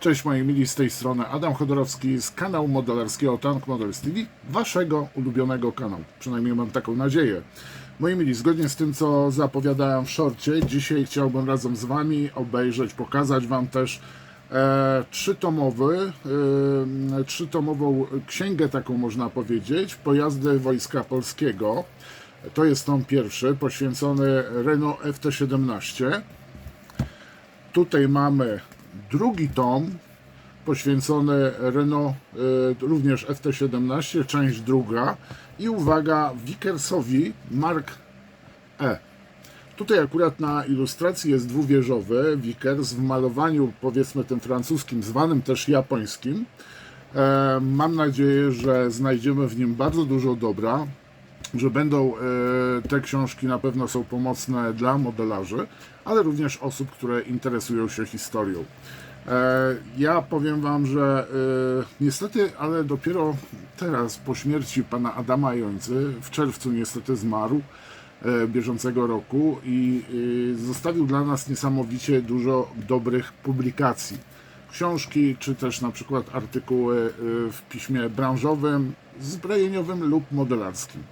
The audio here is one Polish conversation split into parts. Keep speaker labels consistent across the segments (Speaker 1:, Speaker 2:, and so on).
Speaker 1: Cześć moi mili, z tej strony Adam Chodorowski z kanału modelarskiego Tank Models TV, waszego ulubionego kanału, przynajmniej mam taką nadzieję. Moi mili, zgodnie z tym co zapowiadałem w szorcie, dzisiaj chciałbym razem z wami obejrzeć, pokazać wam też trzytomową księgę, taką można powiedzieć, pojazdy Wojska Polskiego. To jest tom pierwszy, poświęcony Renault FT17. Tutaj mamy drugi tom poświęcony Renault, również FT17, część druga i uwaga, Vickersowi Mark E. Tutaj akurat na ilustracji jest dwuwieżowy Vickers w malowaniu, powiedzmy tym francuskim, zwanym też japońskim. Mam nadzieję, że znajdziemy w nim bardzo dużo dobra, że będą te książki na pewno są pomocne dla modelarzy, ale również osób, które interesują się historią. Ja powiem wam, że niestety, ale dopiero teraz po śmierci pana Adama Jońcy, w czerwcu niestety zmarł bieżącego roku i zostawił dla nas niesamowicie dużo dobrych publikacji. Książki, czy też na przykład artykuły w piśmie branżowym, zbrojeniowym lub modelarskim.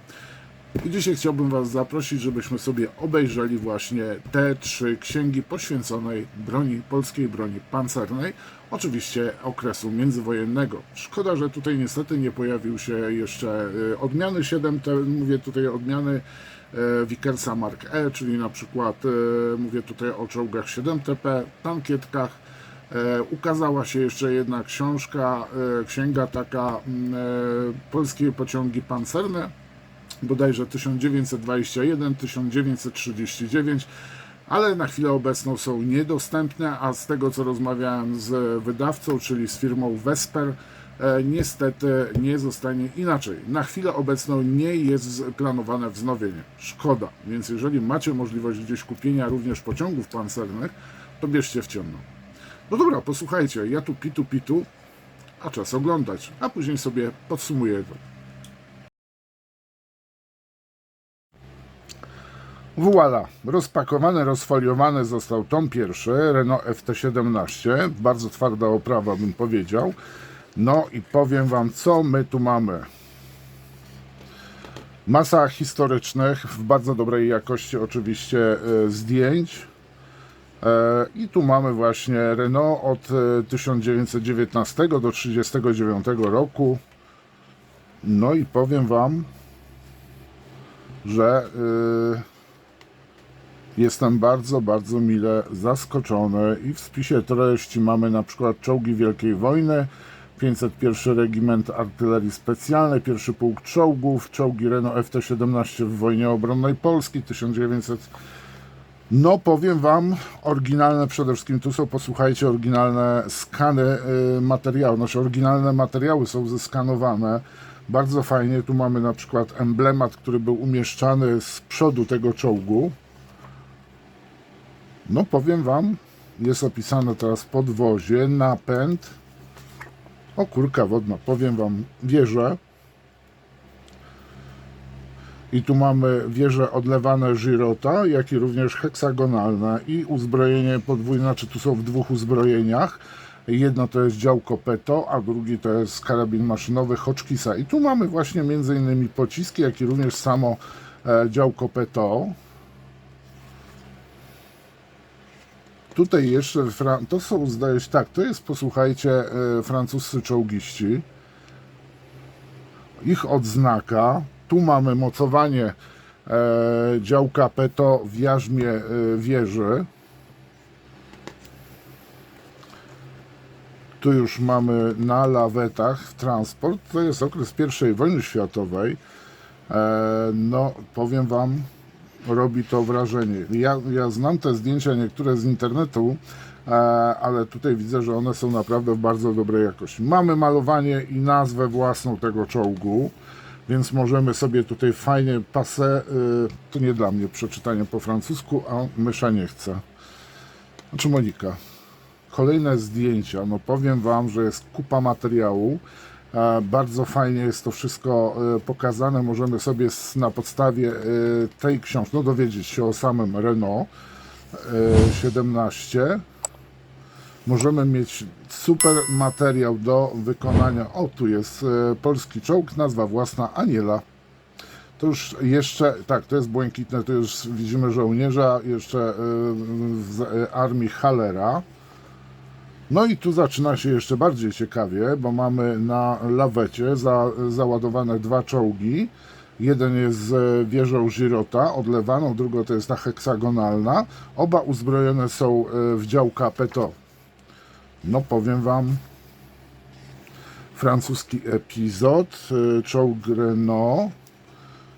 Speaker 1: I dzisiaj chciałbym was zaprosić, żebyśmy sobie obejrzeli właśnie te trzy księgi poświęconej broni, polskiej broni pancernej, oczywiście okresu międzywojennego. Szkoda, że tutaj niestety nie pojawił się jeszcze odmiany 7, mówię tutaj odmiany Vickersa Mark E, czyli na przykład mówię tutaj o czołgach 7TP, tankietkach. Ukazała się jeszcze jedna księga taka polskie pociągi pancerne, bodajże 1921-1939, ale na chwilę obecną są niedostępne, a z tego co rozmawiałem z wydawcą, czyli z firmą Vesper, niestety nie zostanie inaczej. Na chwilę obecną nie jest planowane wznowienie. Szkoda, więc jeżeli macie możliwość gdzieś kupienia również pociągów pancernych, to bierzcie w ciemno. No dobra, posłuchajcie, ja tu pitu, a czas oglądać, a później sobie podsumuję to. Voilà, rozpakowany, rozfoliowany został tom pierwszy, Renault FT17, bardzo twarda oprawa bym powiedział. No i powiem wam, co my tu mamy. Masa historycznych, w bardzo dobrej jakości oczywiście zdjęć. I tu mamy właśnie Renault od 1919 do 1939 roku. No i powiem wam, że jestem bardzo mile zaskoczony i w spisie treści mamy na przykład czołgi Wielkiej Wojny, 501 Regiment Artylerii Specjalnej, pierwszy pułk czołgów, czołgi Renault FT17 w wojnie obronnej Polski 1900. No powiem wam, oryginalne przede wszystkim, tu są, posłuchajcie, oryginalne skany materiału, nasze oryginalne materiały są zeskanowane, bardzo fajnie, tu mamy na przykład emblemat, który był umieszczany z przodu tego czołgu. No powiem wam, jest opisane teraz podwozie, napęd, o kurka wodna, powiem wam, wieże. I tu mamy wieże odlewane Girota, jak i również heksagonalne i uzbrojenie podwójne, znaczy tu są w dwóch uzbrojeniach. Jedno to jest działko Peto, a drugi to jest karabin maszynowy Hotchkissa. I tu mamy właśnie między innymi pociski, jak i również samo działko Peto. Tutaj jeszcze, to są, zdaje się, tak, to jest, posłuchajcie, francuscy czołgiści. Ich odznaka. Tu mamy mocowanie działka Peto w jarzmie wieży. Tu już mamy na lawetach transport. To jest okres I wojny światowej. No, powiem wam, robi to wrażenie. Ja znam te zdjęcia niektóre z internetu, ale tutaj widzę, że one są naprawdę w bardzo dobrej jakości. Mamy malowanie i nazwę własną tego czołgu, więc możemy sobie tutaj fajnie passé, to nie dla mnie przeczytanie po francusku, a mysza nie chce. Znaczy Monika. Kolejne zdjęcia, no powiem wam, że jest kupa materiału. Bardzo fajnie jest to wszystko pokazane. Możemy sobie na podstawie tej książki dowiedzieć się o samym Renault 17. możemy mieć super materiał do wykonania. O, tu jest polski czołg, nazwa własna Aniela. To już jeszcze, tak, to jest błękitne, to już widzimy żołnierza jeszcze z armii Hallera. No i tu zaczyna się jeszcze bardziej ciekawie, bo mamy na lawecie załadowane dwa czołgi. Jeden jest z wieżą Girota odlewaną, druga to jest ta heksagonalna. Oba uzbrojone są w działka Peto. No powiem wam, francuski epizod, czołg Renault.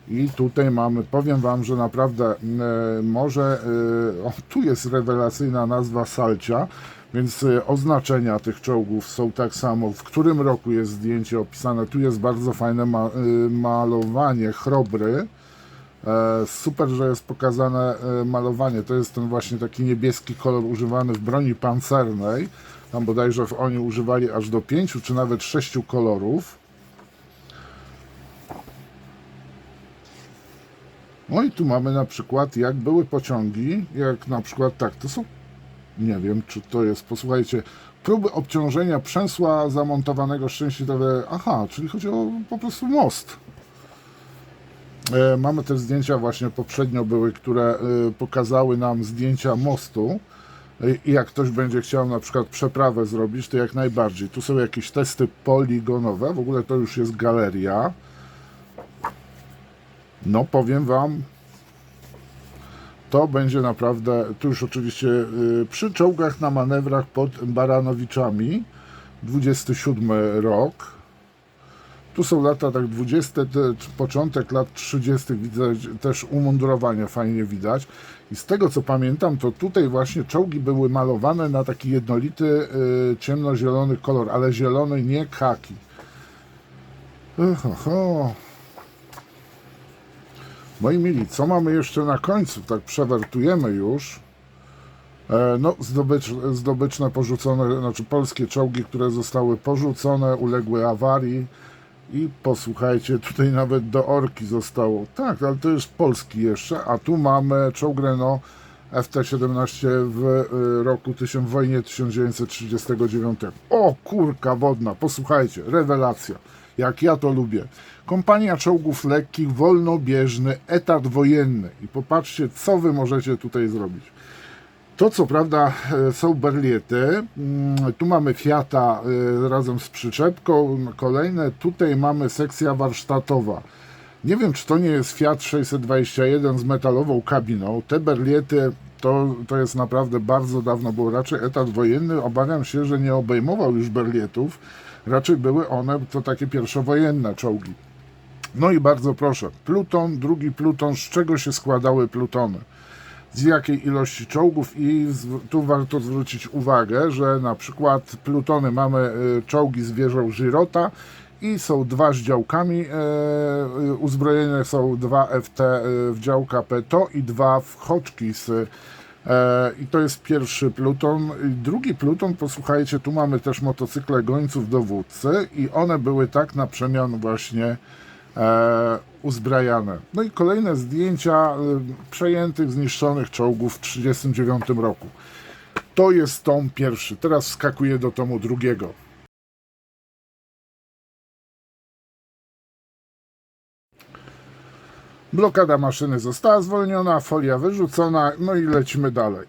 Speaker 1: I tutaj mamy, powiem wam, że naprawdę może, tu jest rewelacyjna nazwa Salcia, więc oznaczenia tych czołgów są tak samo, w którym roku jest zdjęcie opisane. Tu jest bardzo fajne malowanie chrobry. Super, że jest pokazane malowanie. To jest ten właśnie taki niebieski kolor używany w broni pancernej. Tam bodajże oni używali aż do 5 czy nawet 6 kolorów. No i tu mamy na przykład, jak były pociągi, jak na przykład tak, to są, nie wiem, czy to jest, posłuchajcie, próby obciążenia przęsła zamontowanego szczęśliwie, aha, czyli chodzi o po prostu most. Mamy też zdjęcia właśnie poprzednio były, które pokazały nam zdjęcia mostu i jak ktoś będzie chciał na przykład przeprawę zrobić, to jak najbardziej. Tu są jakieś testy poligonowe, w ogóle to już jest galeria. No powiem wam, to będzie naprawdę, tu już oczywiście przy czołgach na manewrach pod Baranowiczami, 27 rok. Tu są lata tak 20, początek lat 30, widać też umundurowanie fajnie widać. I z tego co pamiętam, to tutaj właśnie czołgi były malowane na taki jednolity ciemnozielony kolor, ale zielony, nie khaki. Moi mili, co mamy jeszcze na końcu? Tak przewertujemy już. No, zdobyczne porzucone, znaczy polskie czołgi, które zostały porzucone, uległy awarii. I posłuchajcie, tutaj nawet do Orki zostało. Tak, ale to jest polski jeszcze, a tu mamy czołg Renault FT-17 w roku wojnie 1939. O, kurka wodna, posłuchajcie, rewelacja. Jak ja to lubię. Kompania czołgów lekkich, wolnobieżny, etat wojenny. I popatrzcie, co wy możecie tutaj zrobić. To co prawda są berliety. Tu mamy Fiata razem z przyczepką. Kolejne. Tutaj mamy sekcja warsztatowa. Nie wiem, czy to nie jest Fiat 621 z metalową kabiną. Te berliety to jest naprawdę bardzo dawno, był raczej etat wojenny. Obawiam się, że nie obejmował już berlietów. Raczej były one to takie pierwszowojenne czołgi. No i bardzo proszę, pluton, drugi pluton, z czego się składały plutony? Z jakiej ilości czołgów? I tu warto zwrócić uwagę, że na przykład plutony mamy czołgi z wieżą Girota i są dwa z działkami, uzbrojone są dwa FT w działka Peto i dwa w Hotchkiss. I to jest pierwszy pluton. Drugi pluton, posłuchajcie, tu mamy też motocykle gońców dowódcy i one były tak na przemian właśnie uzbrajane. No i kolejne zdjęcia przejętych, zniszczonych czołgów w 1939 roku. To jest tom pierwszy. Teraz wskakuję do tomu drugiego. Blokada maszyny została zwolniona, folia wyrzucona, no i lecimy dalej.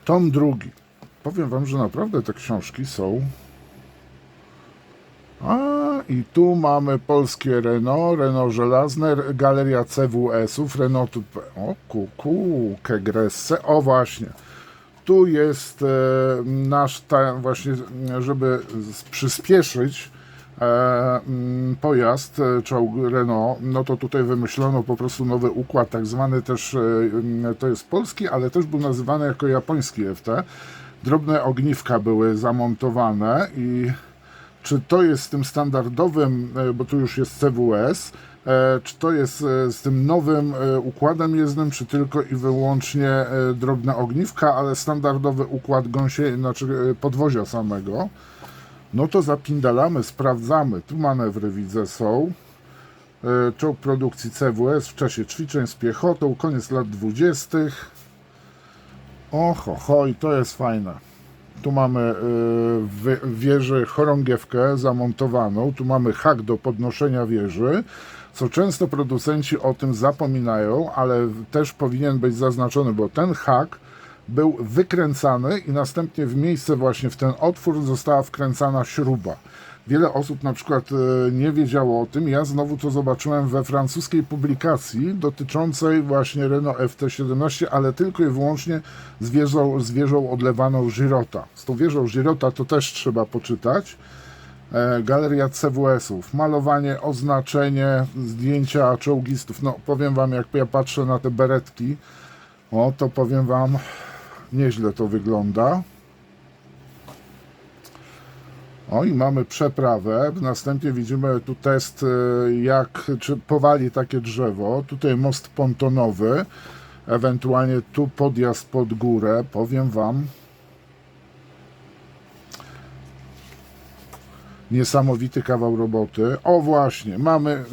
Speaker 1: Tom drugi. Powiem wam, że naprawdę te książki są. I tu mamy polskie Renault żelazne, galeria CWS-ów, Renault, o Kegresse, o właśnie. Tu jest nasz, właśnie, żeby przyspieszyć pojazd, czołg Renault, no to tutaj wymyślono po prostu nowy układ, tak zwany też, to jest polski, ale też był nazywany jako japoński FT. Drobne ogniwka były zamontowane i czy to jest z tym standardowym, bo tu już jest CWS, czy to jest z tym nowym układem jezdnym, czy tylko i wyłącznie drobne ogniwka, ale standardowy układ znaczy podwozia samego. No to zapindalamy, sprawdzamy. Tu manewry widzę są. Czołg produkcji CWS w czasie ćwiczeń z piechotą, koniec lat 20. I to jest fajne. Tu mamy w wieży chorągiewkę zamontowaną, tu mamy hak do podnoszenia wieży, co często producenci o tym zapominają, ale też powinien być zaznaczony, bo ten hak był wykręcany i następnie w miejsce właśnie w ten otwór została wkręcana śruba. Wiele osób na przykład nie wiedziało o tym. Ja znowu to zobaczyłem we francuskiej publikacji dotyczącej właśnie Renault FT17, ale tylko i wyłącznie z wieżą odlewaną Girota. Z tą wieżą Girota to też trzeba poczytać. Galeria CWS-ów, malowanie, oznaczenie, zdjęcia czołgistów. No powiem wam, jak ja patrzę na te beretki, to powiem wam, nieźle to wygląda. I mamy przeprawę. Następnie widzimy tu test, czy powali takie drzewo. Tutaj most pontonowy, ewentualnie tu podjazd pod górę. Powiem wam, niesamowity kawał roboty. Właśnie, mamy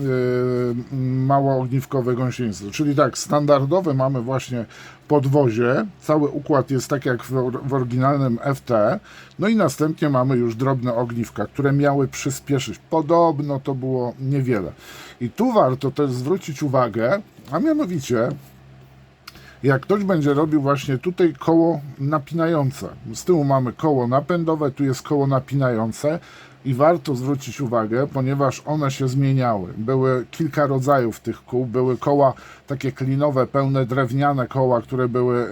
Speaker 1: mało ogniwkowe gąsienictwo, czyli tak, standardowe mamy właśnie podwozie, cały układ jest tak jak w oryginalnym FT, no i następnie mamy już drobne ogniwka, które miały przyspieszyć. Podobno to było niewiele. I tu warto też zwrócić uwagę, a mianowicie, jak ktoś będzie robił właśnie tutaj koło napinające, z tyłu mamy koło napędowe, tu jest koło napinające i warto zwrócić uwagę, ponieważ one się zmieniały. Były kilka rodzajów tych kół, były koła takie klinowe, pełne drewniane koła, które były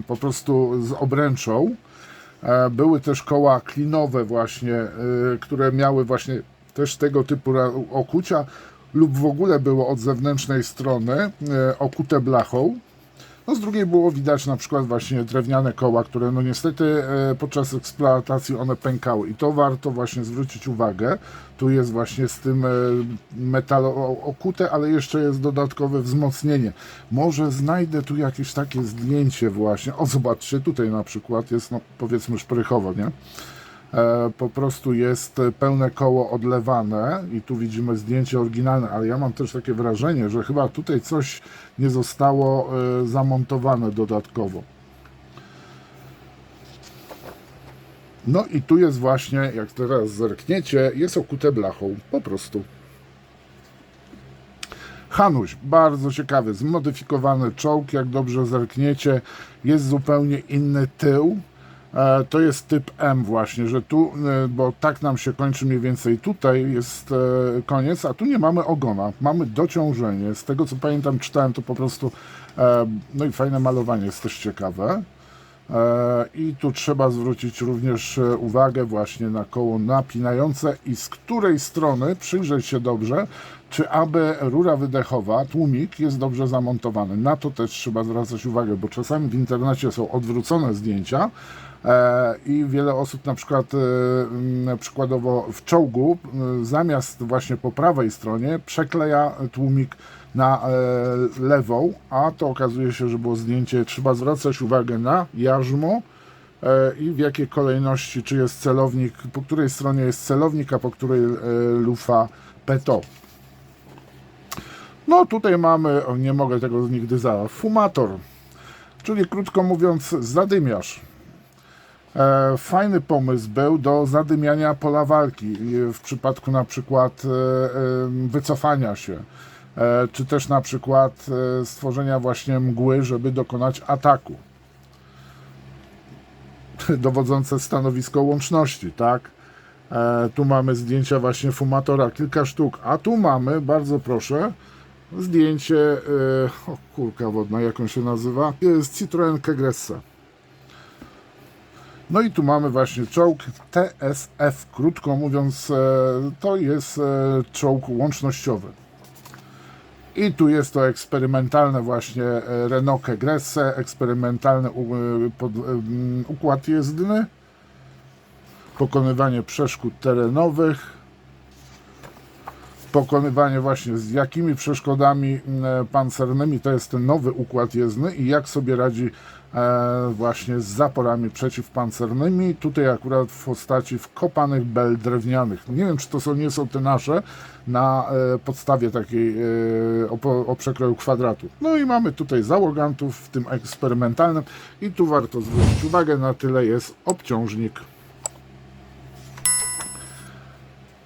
Speaker 1: po prostu z obręczą. Były też koła klinowe właśnie, które miały właśnie też tego typu okucia lub w ogóle było od zewnętrznej strony okute blachą. No z drugiej było widać na przykład właśnie drewniane koła, które no niestety podczas eksploatacji one pękały i to warto właśnie zwrócić uwagę. Tu jest właśnie z tym metal okute, ale jeszcze jest dodatkowe wzmocnienie. Może znajdę tu jakieś takie zdjęcie właśnie. Zobaczcie, tutaj na przykład jest, no powiedzmy szprychowo, nie? Po prostu jest pełne koło odlewane i tu widzimy zdjęcie oryginalne, ale ja mam też takie wrażenie, że chyba tutaj coś nie zostało zamontowane dodatkowo. No i tu jest właśnie, jak teraz zerkniecie, jest okute blachą, po prostu. Hanuś, bardzo ciekawy, zmodyfikowany czołg, jak dobrze zerkniecie, jest zupełnie inny tył. To jest typ M właśnie, że tu, bo tak nam się kończy mniej więcej, tutaj jest koniec, a tu nie mamy ogona, mamy dociążenie. Z tego co pamiętam, czytałem to po prostu, no i fajne malowanie jest też ciekawe. I tu trzeba zwrócić również uwagę właśnie na koło napinające i z której strony, przyjrzeć się dobrze, czy aby rura wydechowa, tłumik jest dobrze zamontowany. Na to też trzeba zwracać uwagę, bo czasami w internecie są odwrócone zdjęcia i wiele osób na przykład przykładowo w czołgu zamiast właśnie po prawej stronie przekleja tłumik na lewą, a to okazuje się, że było zdjęcie. Trzeba zwracać uwagę na jarzmo i w jakiej kolejności, czy jest celownik, po której stronie jest celownik, a po której lufa peto. No tutaj mamy, nie mogę tego nigdy fumator, czyli krótko mówiąc zadymiarz. Fajny pomysł był do zadymiania pola walki w przypadku na przykład wycofania się, czy też na przykład stworzenia właśnie mgły, żeby dokonać ataku. Dowodzące stanowisko łączności, tak? Tu mamy zdjęcia właśnie fumatora, kilka sztuk, a tu mamy, bardzo proszę, zdjęcie, kulka wodna, jak on się nazywa, jest Citroën Kegressa. No i tu mamy właśnie czołg TSF, krótko mówiąc, to jest czołg łącznościowy. I tu jest to eksperymentalne właśnie Renault Kegresse, eksperymentalny układ jezdny, pokonywanie przeszkód terenowych, pokonywanie właśnie z jakimi przeszkodami pancernymi, to jest ten nowy układ jezdny i jak sobie radzi właśnie z zaporami przeciwpancernymi, tutaj akurat w postaci wkopanych bel drewnianych. Nie wiem, czy to nie są te nasze, na podstawie takiej o przekroju kwadratu. No i mamy tutaj załogantów w tym eksperymentalnym i tu warto zwrócić uwagę, na tyle jest obciążnik.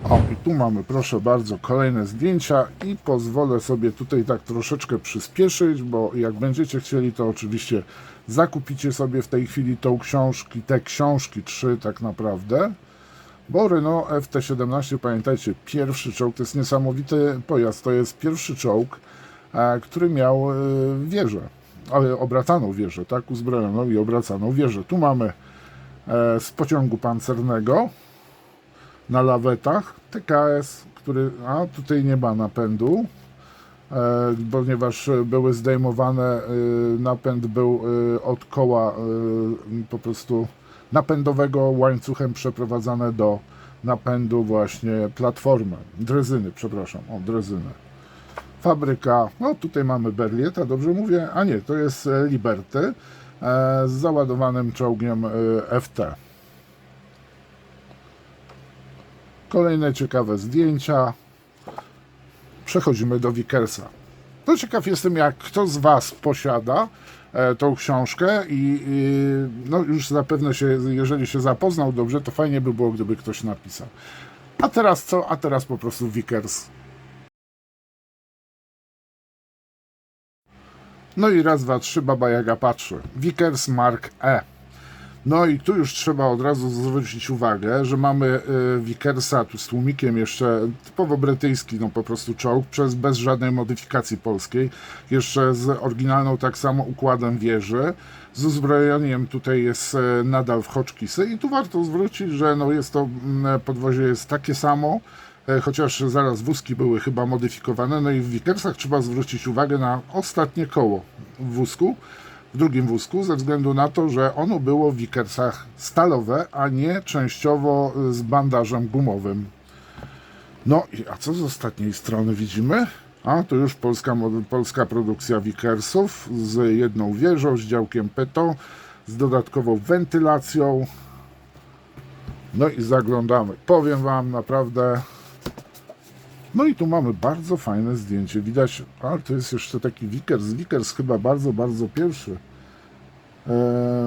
Speaker 1: O, i tu mamy, proszę bardzo, kolejne zdjęcia i pozwolę sobie tutaj tak troszeczkę przyspieszyć, bo jak będziecie chcieli, to oczywiście zakupicie sobie w tej chwili te książki 3 tak naprawdę, bo Renault FT17, pamiętajcie, pierwszy czołg, to jest niesamowity pojazd, to jest pierwszy czołg, który miał wieżę, ale obracaną wieżę, tak, uzbrojoną i obracaną wieżę. Tu mamy z pociągu pancernego, na lawetach TKS, który, tutaj nie ma napędu, ponieważ były zdejmowane, napęd był od koła po prostu napędowego łańcuchem przeprowadzane do napędu właśnie platformy, drezyny, przepraszam, drezyny. Fabryka, no tutaj mamy Berlieta, dobrze mówię? A nie, to jest Liberty z załadowanym czołgiem FT. Kolejne ciekawe zdjęcia. Przechodzimy do Vickersa. To ciekaw jestem, jak kto z Was posiada tą książkę i no już zapewne jeżeli się zapoznał dobrze, to fajnie by było, gdyby ktoś napisał. A teraz co? A teraz po prostu Vickers. No i raz, dwa, trzy, Baba Jaga patrzy. Vickers Mark E. No i tu już trzeba od razu zwrócić uwagę, że mamy Vickersa tu z tłumikiem jeszcze typowo brytyjski, no po prostu czołg, bez żadnej modyfikacji polskiej, jeszcze z oryginalną tak samo układem wieży, z uzbrojeniem tutaj jest nadal w Hotchkissy i tu warto zwrócić, że no jest to podwozie jest takie samo, chociaż zaraz wózki były chyba modyfikowane, no i w Vickersach trzeba zwrócić uwagę na ostatnie koło w wózku, w drugim wózku, ze względu na to, że ono było w Vickersach stalowe, a nie częściowo z bandażem gumowym. No i a co z ostatniej strony widzimy? A to już polska produkcja Vickersów z jedną wieżą, z działkiem Peto, z dodatkową wentylacją. No i zaglądamy. Powiem Wam naprawdę. No i tu mamy bardzo fajne zdjęcie. Widać, ale to jest jeszcze taki Vickers chyba bardzo, bardzo pierwszy.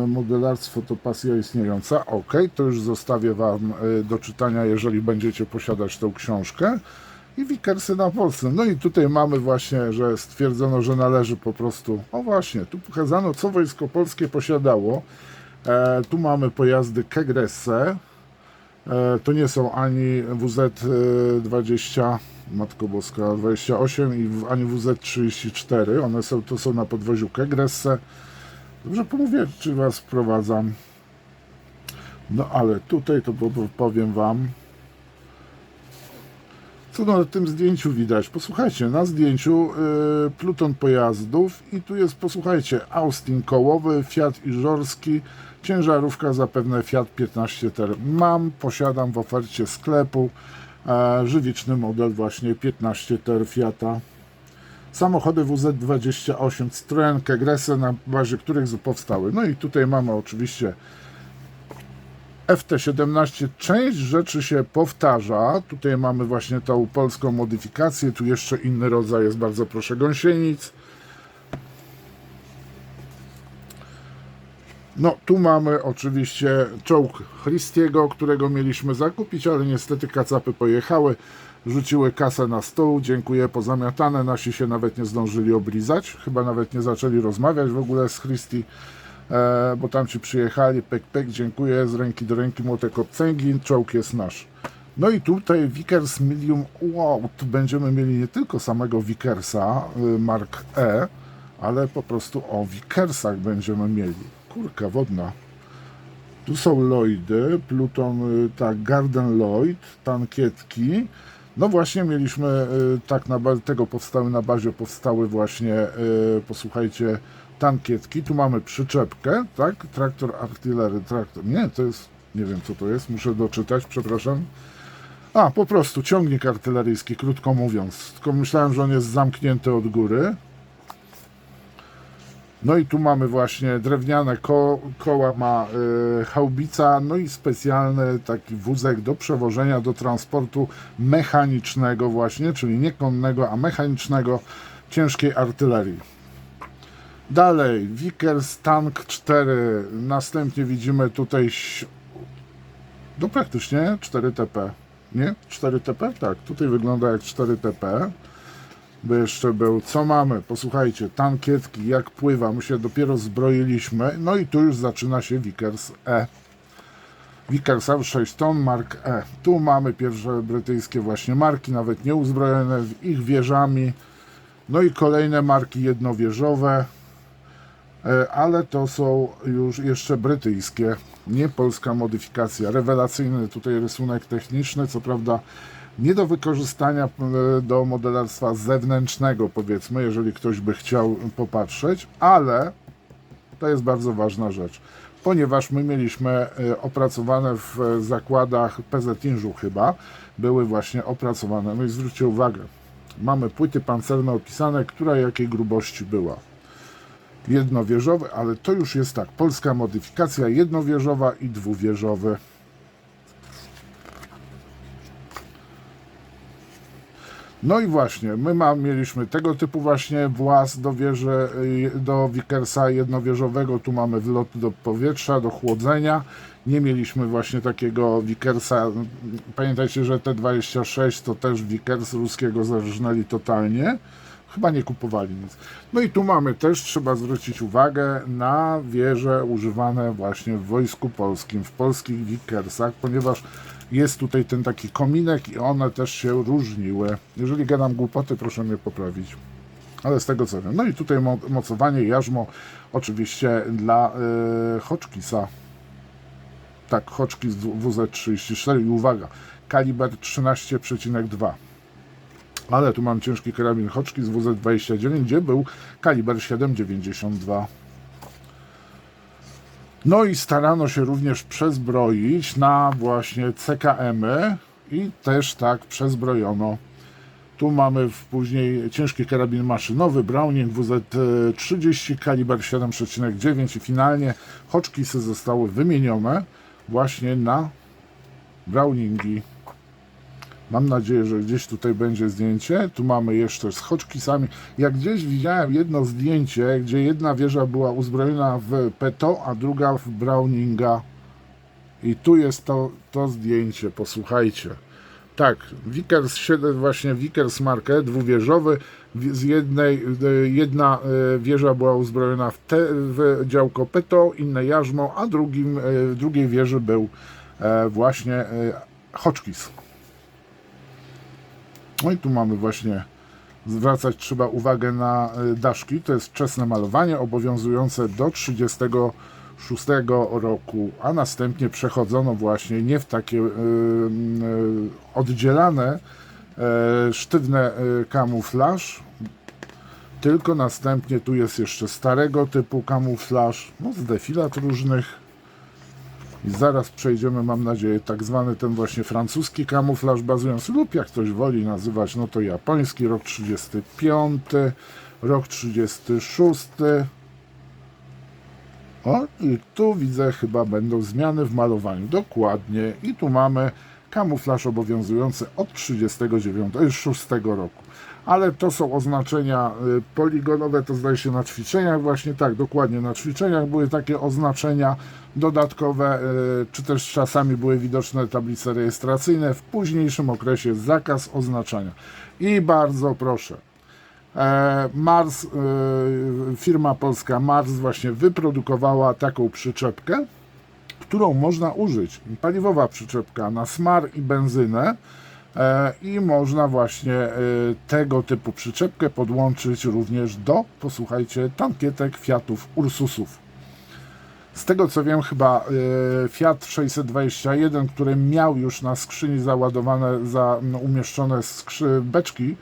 Speaker 1: Modelarstwo to pasja istniejąca. Ok, to już zostawię Wam do czytania, jeżeli będziecie posiadać tą książkę. I Vickersy na Polsce. No i tutaj mamy właśnie, że stwierdzono, że należy po prostu. O właśnie, tu pokazano, co Wojsko Polskie posiadało. Tu mamy pojazdy Kegresse. To nie są ani WZ-20, Matko Boska, 28 ani WZ-34. To są na podwoziu Kegresse. Dobrze pomówię, czy Was wprowadzam. No ale tutaj to powiem Wam, co na tym zdjęciu widać. Posłuchajcie, na zdjęciu pluton pojazdów i tu jest, posłuchajcie, Austin kołowy, Fiat Iżorski, ciężarówka zapewne Fiat 15 TER. Posiadam w ofercie sklepu żywiczny model właśnie 15 TER Fiata. Samochody WZ-28 Citroën Kegresse, na bazie których powstały. No i tutaj mamy oczywiście FT17. Część rzeczy się powtarza. Tutaj mamy właśnie tą polską modyfikację. Tu jeszcze inny rodzaj jest, bardzo proszę, gąsienic. No, tu mamy oczywiście czołg Christiego, którego mieliśmy zakupić, ale niestety kacapy pojechały, rzuciły kasę na stół, dziękuję, pozamiatane, nasi się nawet nie zdążyli oblizać, chyba nawet nie zaczęli rozmawiać w ogóle z Christie, bo tam ci przyjechali, pek, dziękuję, z ręki do ręki, młotek obcęgi, czołg jest nasz. No i tutaj Vickers Medium, wow, tu będziemy mieli nie tylko samego Vickersa Mark E, ale po prostu o Vickersach będziemy mieli. Kurka wodna. Tu są Lloydy, Pluton, tak, Garden Lloyd, tankietki. No właśnie mieliśmy, tak, na bazie powstały właśnie, posłuchajcie, tankietki. Tu mamy przyczepkę, tak, traktor artylery, nie, to jest, nie wiem co to jest, muszę doczytać, przepraszam. A, po prostu ciągnik artyleryjski, krótko mówiąc. Tylko myślałem, że on jest zamknięty od góry. No i tu mamy właśnie drewniane koła, ma haubica, no i specjalny taki wózek do przewożenia, do transportu mechanicznego właśnie, czyli nie konnego, a mechanicznego, ciężkiej artylerii. Dalej, Vickers Tank 4, następnie widzimy tutaj no praktycznie 4TP, nie? 4TP? Tak, tutaj wygląda jak 4TP. By jeszcze był, co mamy? Posłuchajcie, tankietki, jak pływa, my się dopiero zbroiliśmy, no i tu już zaczyna się Vickers E. Vickers 6 ton, Mark E. Tu mamy pierwsze brytyjskie właśnie marki, nawet nieuzbrojone, z ich wieżami, no i kolejne marki jednowieżowe, ale to są już jeszcze brytyjskie, nie polska modyfikacja. Rewelacyjny tutaj rysunek techniczny, co prawda nie do wykorzystania do modelarstwa zewnętrznego, powiedzmy, jeżeli ktoś by chciał popatrzeć, ale to jest bardzo ważna rzecz, ponieważ my mieliśmy opracowane w zakładach PZ Inżu chyba, były właśnie opracowane. No i zwróćcie uwagę, mamy płyty pancerne opisane, która jakiej grubości była. Jednowieżowy, ale to już jest tak, polska modyfikacja jednowieżowa i dwuwieżowy. No i właśnie, my mieliśmy tego typu właśnie właz do wieży, do Vickersa jednowieżowego, tu mamy wlot do powietrza, do chłodzenia. Nie mieliśmy właśnie takiego Vickersa, pamiętajcie, że T-26 to też Vickers, ruskiego zarżnęli totalnie. Chyba nie kupowali nic. No i tu mamy też, trzeba zwrócić uwagę na wieże używane właśnie w Wojsku Polskim, w polskich Vickersach, ponieważ jest tutaj ten taki kominek i one też się różniły. Jeżeli gadam głupoty, proszę mnie poprawić. Ale z tego co wiem. No i tutaj mocowanie jarzmo oczywiście dla Hotchkissa. Tak, Hotchkiss WZ-34 i uwaga, kaliber 13,2. Ale tu mam ciężki karabin Hotchkiss WZ-29, gdzie był kaliber 7,92. No i starano się również przezbroić na właśnie CKM-y i też tak przezbrojono. Tu mamy później ciężki karabin maszynowy Browning WZ-30, kaliber 7,9 i finalnie Hotchkissy zostały wymienione właśnie na Browningi. Mam nadzieję, że gdzieś tutaj będzie zdjęcie. Tu mamy jeszcze z Hotchkissami. Jak gdzieś widziałem jedno zdjęcie, gdzie jedna wieża była uzbrojona w PETO, a druga w Browninga. I tu jest to zdjęcie, posłuchajcie. Tak, Vickers 7, właśnie Vickers Mark dwuwieżowy. Jedna wieża była uzbrojona w działko PETO, inne jarzmo, a w drugiej wieży był właśnie Hotchkiss. No i tu mamy właśnie, zwracać trzeba uwagę na daszki, to jest wczesne malowanie obowiązujące do 1936 roku, a następnie przechodzono właśnie nie w takie oddzielane, sztywne kamuflaż, tylko następnie tu jest jeszcze starego typu kamuflaż, no z defilat różnych. I zaraz przejdziemy, mam nadzieję, tak zwany ten właśnie francuski kamuflaż bazujący, lub jak ktoś woli nazywać, no to japoński, rok 35, rok 36. O, i tu widzę, chyba będą zmiany w malowaniu. Dokładnie. I tu mamy kamuflaż obowiązujący od 1936 roku. Ale to są oznaczenia poligonowe, to zdaje się na ćwiczeniach właśnie, tak, dokładnie, na ćwiczeniach były takie oznaczenia dodatkowe, czy też czasami były widoczne tablice rejestracyjne. W późniejszym okresie zakaz oznaczania. I bardzo proszę, Mars, firma polska Mars właśnie wyprodukowała taką przyczepkę, którą można użyć, paliwowa przyczepka na smar i benzynę, i można właśnie tego typu przyczepkę podłączyć również do, posłuchajcie, tankietek Fiatów Ursusów. Z tego co wiem, chyba Fiat 621, który miał już na skrzyni załadowane, umieszczone beczki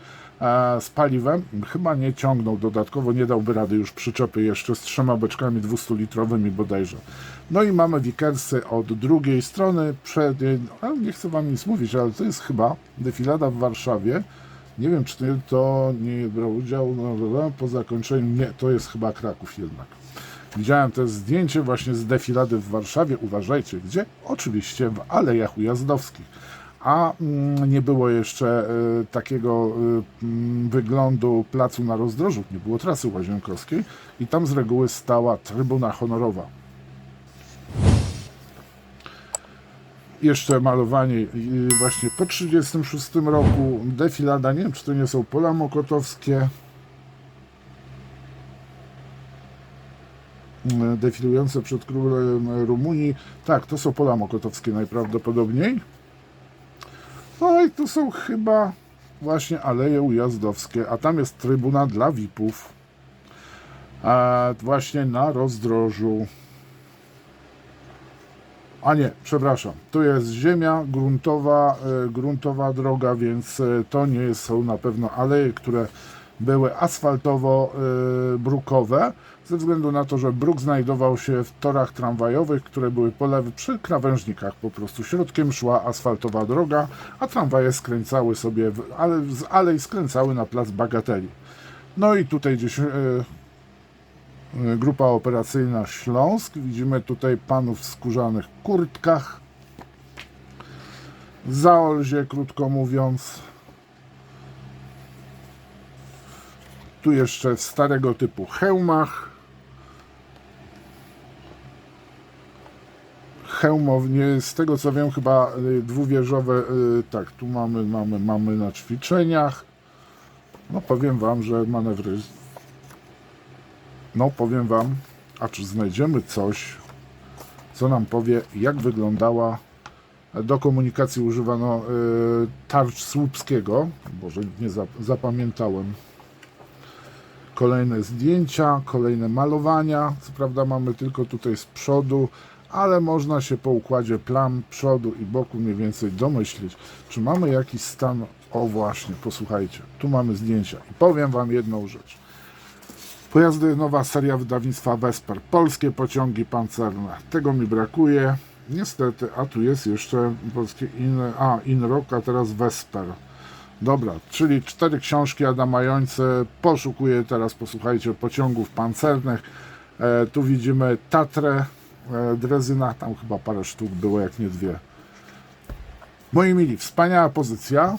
Speaker 1: z paliwem, chyba nie ciągnął dodatkowo, nie dałby rady już przyczepy jeszcze z 3 beczkami 200-litrowymi bodajże. No i mamy Vickersy od drugiej strony, nie chcę wam nic mówić, ale to jest chyba defilada w Warszawie, Nie wiem, czy to nie brał udziału po zakończeniu. Nie, to jest chyba Kraków jednak. Widziałem też zdjęcie właśnie z defilady w Warszawie. Uważajcie, gdzie? Oczywiście w Alejach Ujazdowskich. A nie było jeszcze takiego wyglądu placu na Rozdrożu. Nie było trasy łazienkowskiej i tam z reguły stała trybuna honorowa. Jeszcze malowanie właśnie po 1936 roku, defilada, nie wiem, czy to nie są pola mokotowskie, defilujące przed królem Rumunii. Tak, to są pola mokotowskie najprawdopodobniej. No i tu są chyba właśnie Aleje Ujazdowskie, a tam jest trybuna dla VIP-ów, a właśnie na Rozdrożu. A nie, przepraszam, tu jest ziemia gruntowa droga, więc to nie są na pewno aleje, które były asfaltowo-brukowe, ze względu na to, że bruk znajdował się w torach tramwajowych, które były po lewej przy krawężnikach po prostu. Środkiem szła asfaltowa droga, a tramwaje skręcały sobie, z alei skręcały na plac Bagateli. No i tutaj gdzieś grupa operacyjna Śląsk. Widzimy tutaj panów w skórzanych kurtkach. Zaolzie, krótko mówiąc. Tu jeszcze w starego typu hełmach. Hełmownie, z tego co wiem, chyba dwuwieżowe. Tak, tu mamy na ćwiczeniach. No powiem wam, że manewry. No powiem wam, a czy znajdziemy coś, co nam powie, jak wyglądała, do komunikacji używano tarcz słupskiego. Boże, nie zapamiętałem. Kolejne zdjęcia, kolejne malowania. Co prawda mamy tylko tutaj z przodu, ale można się po układzie plam przodu i boku mniej więcej domyślić, czy mamy jakiś stan. O właśnie, posłuchajcie, tu mamy zdjęcia i powiem wam jedną rzecz. Pojazdy, nowa seria wydawnictwa Vesper. Polskie pociągi pancerne. Tego mi brakuje. Niestety, a tu jest jeszcze polskie Inrock, a teraz Vesper. Dobra, czyli 4 książki Adama Jońcy. Poszukuję teraz, posłuchajcie, pociągów pancernych. Tu widzimy Tatrę, Drezyna, tam chyba parę sztuk było, jak nie 2. Moi mili, wspaniała pozycja.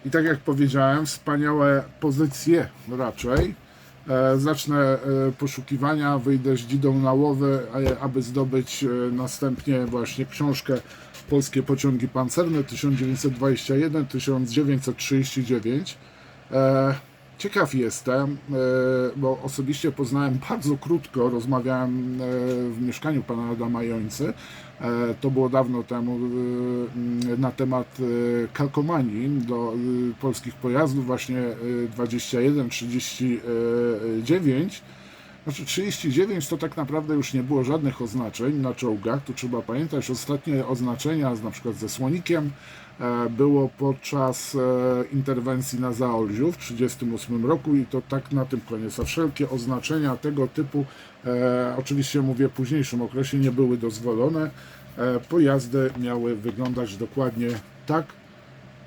Speaker 1: I tak jak powiedziałem, wspaniałe pozycje raczej. Zacznę poszukiwania, wyjdę z dzidą na łowy, aby zdobyć następnie właśnie książkę Polskie pociągi pancerne 1921-1939. Ciekaw jestem, bo osobiście poznałem bardzo krótko, rozmawiałem w mieszkaniu pana Adama Jońcy, to było dawno temu, na temat kalkomanii do polskich pojazdów, właśnie 21-39. Znaczy 39 to tak naprawdę już nie było żadnych oznaczeń na czołgach, tu trzeba pamiętać, ostatnie oznaczenia, na przykład ze słonikiem, było podczas interwencji na Zaolziu w 1938 roku i to tak na tym koniec. A wszelkie oznaczenia tego typu, oczywiście mówię w późniejszym okresie, nie były dozwolone. Pojazdy miały wyglądać dokładnie tak.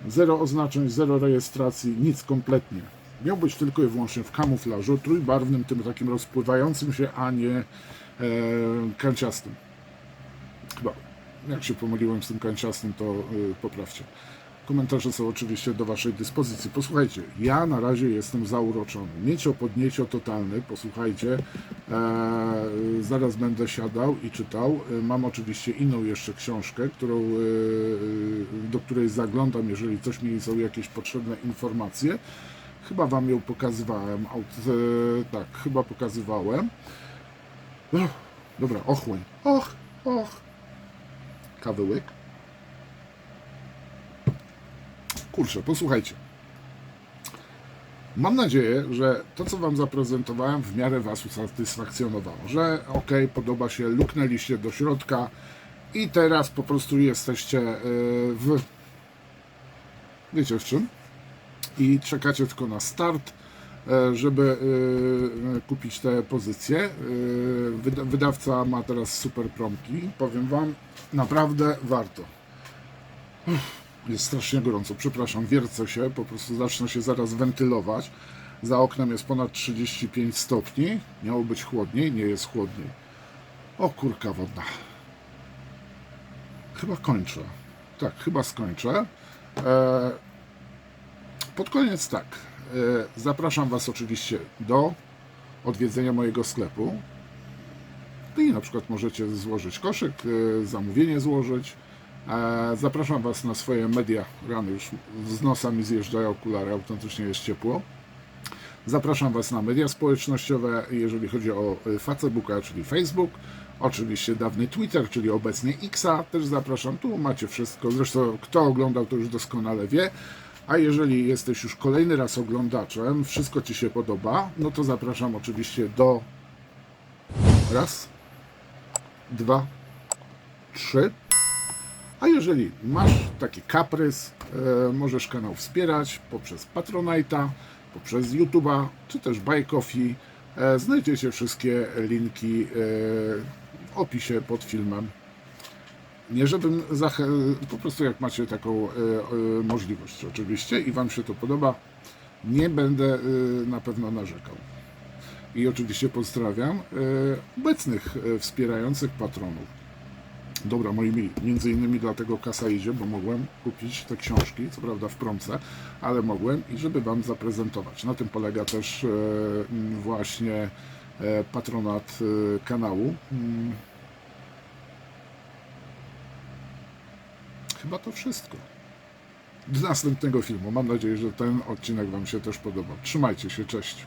Speaker 1: Zero oznaczeń, zero rejestracji, nic kompletnie. Miał być tylko i wyłącznie w kamuflażu, trójbarwnym, tym takim rozpływającym się, a nie kanciastym. Chyba, jak się pomyliłem z tym kanciastym, to poprawcie. Komentarze są oczywiście do waszej dyspozycji. Posłuchajcie, ja na razie jestem zauroczony. Niecio podniecio totalny, posłuchajcie. Zaraz będę siadał i czytał. Mam oczywiście inną jeszcze książkę, do której zaglądam, jeżeli coś mi są jakieś potrzebne informacje. Chyba wam ją pokazywałem. Tak, chyba pokazywałem. Dobra, ochłoń. Och. Kawy łyk. Kurczę, posłuchajcie. Mam nadzieję, że to, co wam zaprezentowałem, w miarę was usatysfakcjonowało. Że ok, podoba się, luknęliście do środka i teraz po prostu jesteście wiecie w czym? I czekacie tylko na start. żeby kupić te pozycje. Wydawca ma teraz super promki. Powiem Wam, naprawdę warto. Jest strasznie gorąco, przepraszam, wiercę się, po prostu zacznę się zaraz wentylować. Za oknem jest ponad 35 stopni, miało być chłodniej, nie jest chłodniej. O kurka wodna. Chyba kończę. Tak, chyba skończę. Pod koniec tak, zapraszam Was oczywiście do odwiedzenia mojego sklepu. I na przykład możecie złożyć koszyk, zamówienie złożyć. Zapraszam Was na swoje media. Rany już z nosa mi zjeżdżają okulary, autentycznie jest ciepło. Zapraszam Was na media społecznościowe, jeżeli chodzi o Facebooka, czyli Facebook. Oczywiście dawny Twitter, czyli obecnie Xa, też zapraszam. Tu macie wszystko. Zresztą kto oglądał, to już doskonale wie. A jeżeli jesteś już kolejny raz oglądaczem, wszystko Ci się podoba, no to zapraszam oczywiście do raz, 2, 3. A jeżeli masz taki kaprys, możesz kanał wspierać poprzez Patronite'a, poprzez YouTube'a, czy też Buy Coffee. Znajdziecie wszystkie linki w opisie pod filmem. Nie żebym po prostu jak macie taką możliwość oczywiście i Wam się to podoba, nie będę na pewno narzekał. I oczywiście pozdrawiam obecnych wspierających patronów. Dobra, moi mili, między innymi dlatego kasa idzie, bo mogłem kupić te książki, co prawda w promce, ale mogłem i żeby Wam zaprezentować. Na tym polega też właśnie patronat kanału. Chyba to wszystko. Do następnego filmu. Mam nadzieję, że ten odcinek Wam się też podobał. Trzymajcie się, cześć.